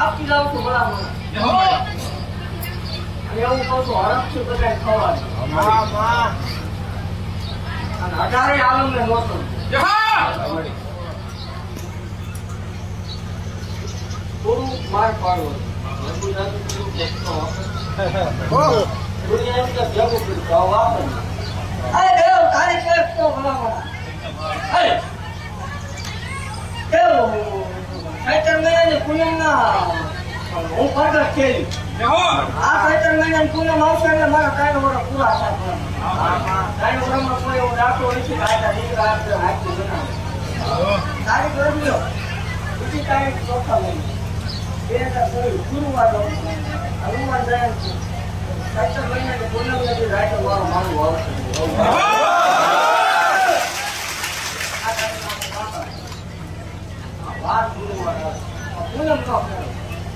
આપી જાવ છું ભલામણ એવું કહું છું હરખ છું બધા ખવાનું અને 18 આલમ ને નોતો થોડું માર પાડવો હું પ્રગટ ખેલી આ ચૈત્ર મહિના પૂનમ આવશે એટલે મારા 3 વર્ષ પૂરા થાય 3 વર્ષમાં કોઈ એવો દાખલો નથી કાયદા દીકરા હાથથી બનાવે તારીખ રજૂ બીજી તારીખ ચોથા મહિના 2023 ગુરુવાર હનુમાન જયંતિ ચૈત્ર મહિના પૂનમ નથી રાઈટ મારો મારું આવશે વાત ગુરુવાર પૂનમ નો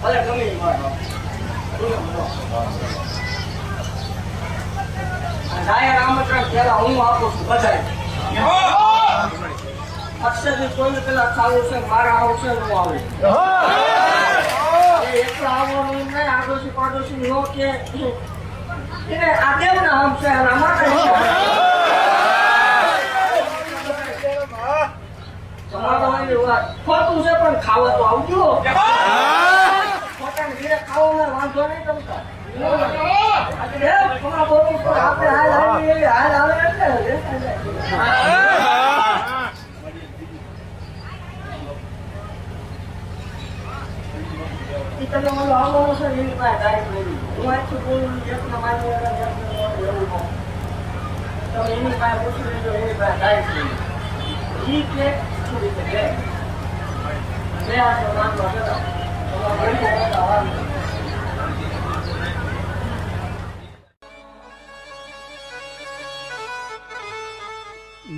ભલે ગમે મારો આમંત્રણ પેલા હું આપું છું બધા અક્ષરથી કોઈ પેલા ખાવું છે મારા આવશે હું આવું એટલા આવવાનું નહીં આડોશી પાડોશી નો કે એને આ કેમ ના આમ છે અમારે તમારી વાત ખોટું છે પણ ખાવા તો આવજો ખાવાનો વાંધો નહીં તમતા આપણે હાલ આવે તમે મને આવવાનો છે એની પાસે તારીખ બોલું હું આજથી બોલું એકના માની તમે એની પાસે પૂછી લેજો એની પાસે તારીખ બોલું એ કે શું રીતે બે આ તો માનવા જતા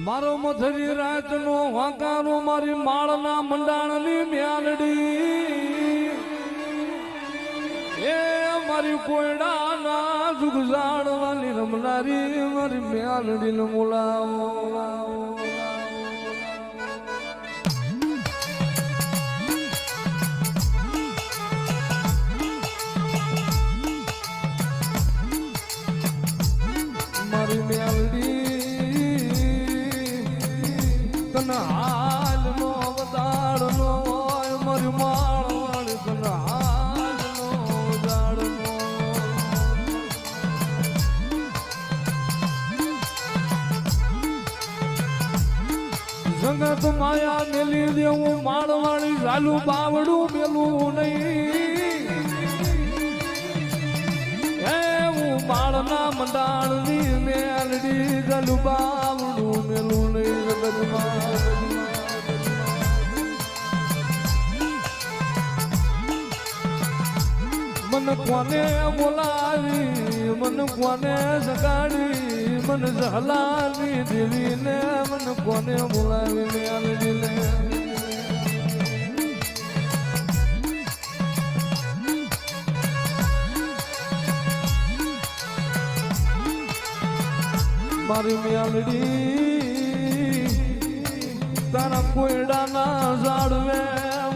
મારો મથરી રાત નો વાંકાનો મારી માળના મંડાણની મ્યાલડી એ મારી કોયડાના જુગ જાણવાની રમનારી મારી મ્યાલડી ને બોલાવો મારી મ્યાલડી હાલ નો અવતાર નો મારી માળ વાળી તને હાલ નો અવતાર નો જગત માયા મેલી દેવું માળ વાળી ઝાલું બાવડું મેલું નહીં હે હું માળના મંડાણની મેલડી ઝાલું બાવડું મેલું નહીં મન કોને બોલાવી મન કોને સગાડી મન જહલાવી દેવીને મન કોને બોલાવી મેલડીને મારી મેલડી તારા કોયડાના ઝાડવે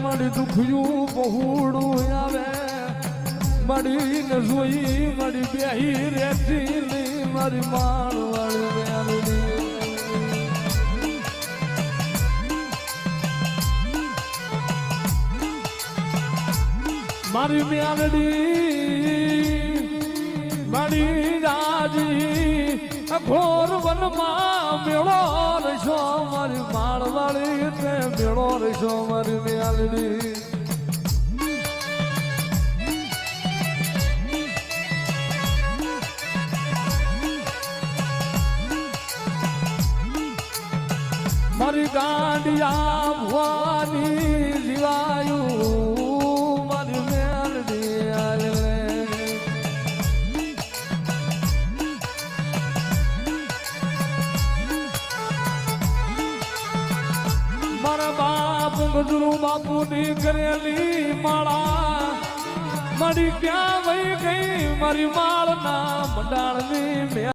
મારી દુખયું પહોળું આવે મારી ને જોઈ મારી બેહી રેતી મારી માળ વાળી મેલડી મારી મેલડી મારી રાજી ઘોર વનમાં મેળો રહેશો મારી માળ વાળી તે મેળો રહેશો મારી મેલડી મારી ગાંડિયા ભવાની જીવાયું મારી મેલડી આલે મારા બાપ ગજરું બાપુની કરેલી માળા મારી ક્યાં વહી ગઈ મારી માળના મંડાણની